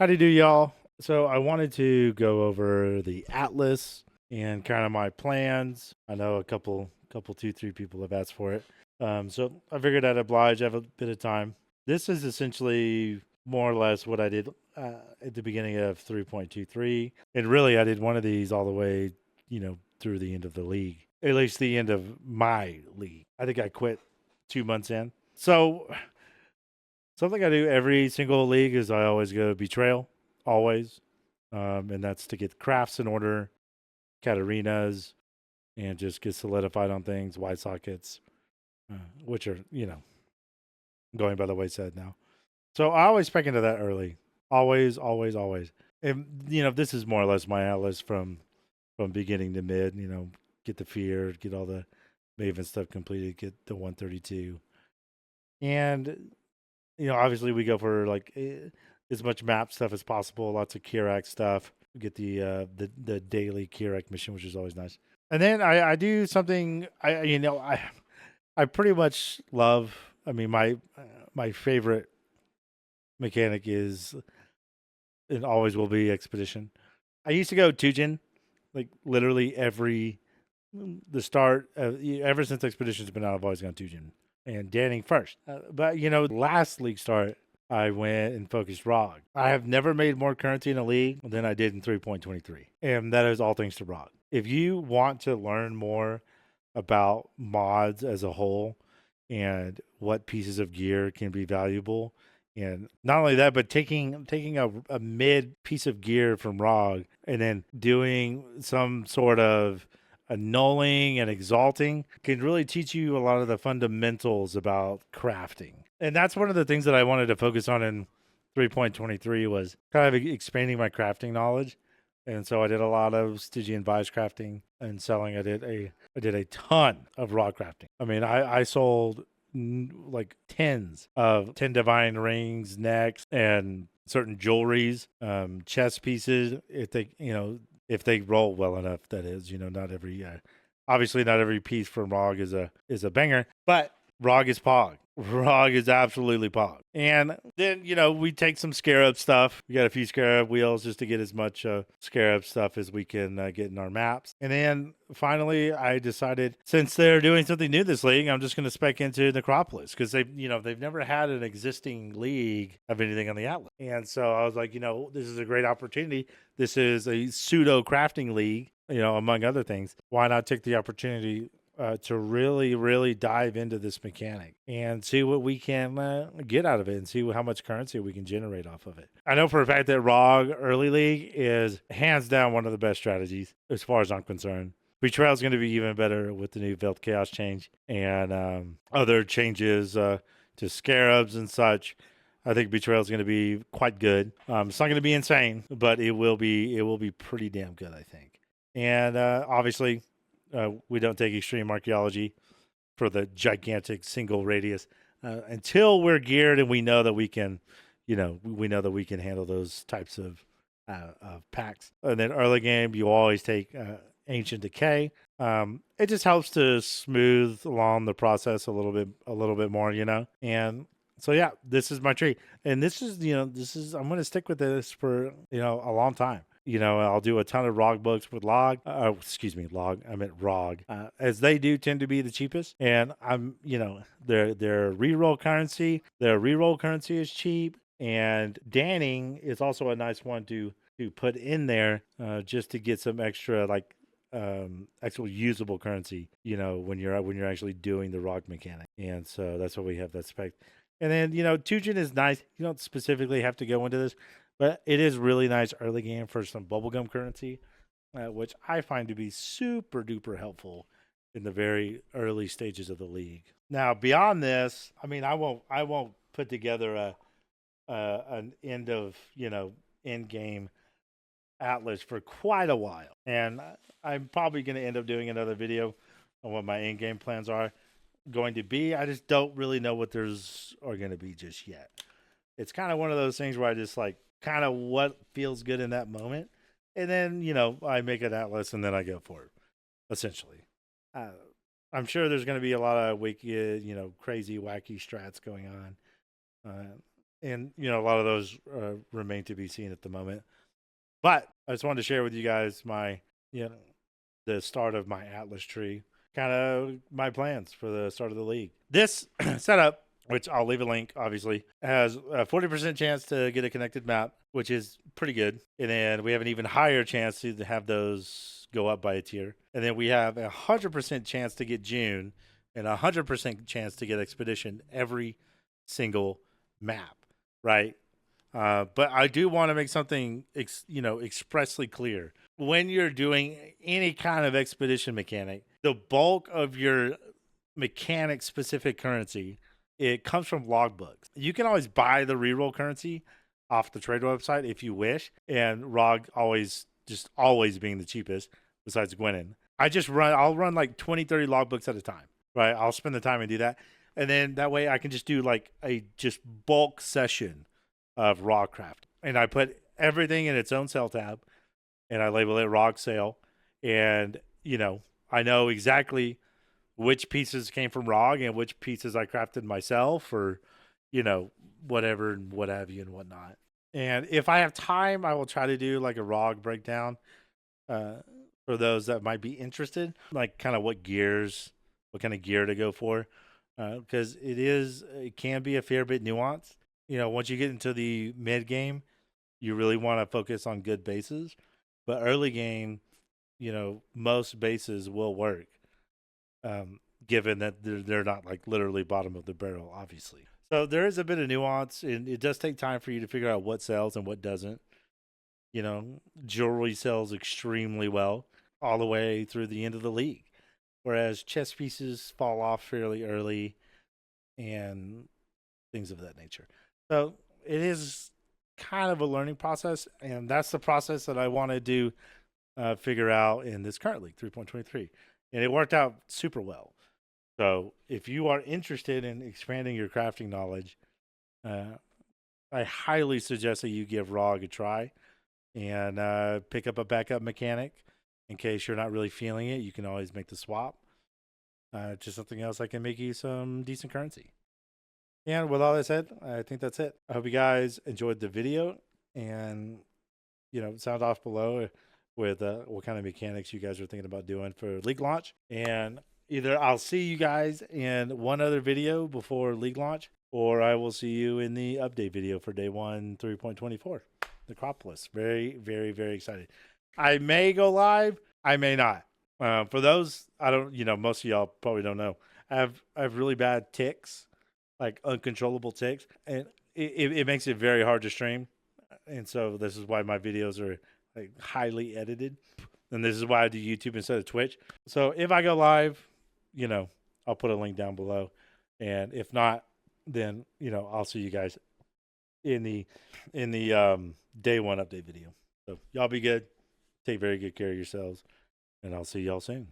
How do you do, y'all? So I wanted to go over the Atlas and kind of my plans. I know a couple, two, three people have asked for it. So I figured I'd oblige. I have a bit of time. This is essentially more or less what I did at the beginning of 3.23. And really, I did one of these all the way, through the end of the league, at least the end of my league. I think I quit 2 months in. So something I do every single league is I always go betrayal, always, and that's to get crafts in order, Katarinas, and just get solidified on things, wide sockets, which are going by the wayside now. So I always spec into that early, always, always, always. And this is more or less my atlas from beginning to mid. Get the fear, get all the Maven stuff completed, get the 132, and obviously we go for like as much map stuff as possible, lots of Kirak stuff. We get the daily Kirak mission, which is always nice. And then I do something I pretty much love. I mean my favorite mechanic is and always will be expedition. I used to go Tujin like literally the start ever since expedition's been out. I've always gone Tujin and Danning first. But last league start, I went and focused ROG. I have never made more currency in a league than I did in 3.23. And that is all thanks to ROG. If you want to learn more about mods as a whole and what pieces of gear can be valuable, and not only that, but taking a mid piece of gear from ROG and then doing some sort of annulling and exalting can really teach you a lot of the fundamentals about crafting. And that's one of the things that I wanted to focus on in 3.23 was kind of expanding my crafting knowledge. And so I did a lot of Stygian Vise crafting and selling. I did a ton of raw crafting. I mean, I sold like tens of 10 divine rings, necks, and certain jewelries, chess pieces. If they roll well enough, that is, not every obviously not every piece from ROG is a banger, but ROG is Pog. ROG is absolutely Pog. And then, we take some Scarab stuff. We got a few Scarab wheels just to get as much Scarab stuff as we can get in our maps. And then finally, I decided since they're doing something new this league, I'm just going to spec into Necropolis because they've never had an existing league of anything on the Atlas. And so I was like, this is a great opportunity. This is a pseudo crafting league, among other things. Why not take the opportunity to really, really dive into this mechanic and see what we can get out of it and see how much currency we can generate off of it. I know for a fact that ROG Early League is hands down one of the best strategies as far as I'm concerned. Betrayal is going to be even better with the new Veiled Chaos change and other changes to Scarabs and such. I think Betrayal is going to be quite good. It's not going to be insane, but it will be pretty damn good, I think. And obviously, we don't take extreme archaeology for the gigantic single radius until we're geared and we know that we can, we know that we can handle those types of packs. And then early game, you always take Ancient Decay. It just helps to smooth along the process a little bit more, And so yeah, this is my tree, and this is I'm going to stick with this for a long time. I'll do a ton of ROG books with log. Log. I meant ROG, as they do tend to be the cheapest. And I'm, their reroll currency. Their reroll currency is cheap, and Danning is also a nice one to put in there, just to get some extra actual usable currency. When you're actually doing the ROG mechanic, and so that's why we have that spec. And then Tujin is nice. You don't specifically have to go into this. But it is really nice early game for some bubblegum currency, which I find to be super duper helpful in the very early stages of the league. Now, beyond this, I mean, I won't put together an end game atlas for quite a while, and I'm probably going to end up doing another video on what my end game plans are going to be. I just don't really know what theirs are going to be just yet. It's kind of one of those things where I just kind of what feels good in that moment. And then, I make an atlas and then I go for it, essentially. I'm sure there's going to be a lot of wicked, crazy, wacky strats going on. And a lot of those remain to be seen at the moment. But I just wanted to share with you guys my, the start of my Atlas tree, kind of my plans for the start of the league. This setup, which I'll leave a link, obviously, has a 40% chance to get a connected map, which is pretty good. And then we have an even higher chance to have those go up by a tier. And then we have a 100% chance to get June and a 100% chance to get Expedition every single map, right? But I do want to make something, expressly clear. When you're doing any kind of expedition mechanic, the bulk of your mechanic specific currency, it comes from logbooks. You can always buy the reroll currency off the trade website if you wish, and ROG always being the cheapest besides Gwenin. I'll run like 20, 30 logbooks at a time, right? I'll spend the time and do that. And then that way I can just do like a just bulk session of raw craft, and I put everything in its own sale tab, and I label it ROG sale, and I know exactly which pieces came from ROG and which pieces I crafted myself, or whatever and what have you and whatnot. And if I have time, I will try to do like a ROG breakdown for those that might be interested, like kind of what kind of gear to go for, because it can be a fair bit nuanced. Once you get into the mid game, you really want to focus on good bases. But early game, most bases will work, given that they're not like literally bottom of the barrel, obviously. So there is a bit of nuance, and it does take time for you to figure out what sells and what doesn't. Jewelry sells extremely well all the way through the end of the league, whereas chess pieces fall off fairly early and things of that nature. So it is kind of a learning process, and that's the process that I wanted to figure out in this current league, 3.23. And it worked out super well. So if you are interested in expanding your crafting knowledge, I highly suggest that you give ROG a try and pick up a backup mechanic in case you're not really feeling it. You can always make the swap to something else that can make you some decent currency. And with all that said, I think that's it. I hope you guys enjoyed the video, and sound off below with what kind of mechanics you guys are thinking about doing for league launch. And either I'll see you guys in one other video before league launch, or I will see you in the update video for day 1 3.24 Necropolis. Very, very, very excited. I may go live, I may not. For those, I don't, most of y'all probably don't know, I have really bad tics, like uncontrollable tics, and it makes it very hard to stream. And so this is why my videos are like highly edited, and this is why I do YouTube instead of Twitch. So if I go live, I'll put a link down below, and if not, then I'll see you guys in the day 1 update video. So y'all be good, take very good care of yourselves, and I'll see y'all soon.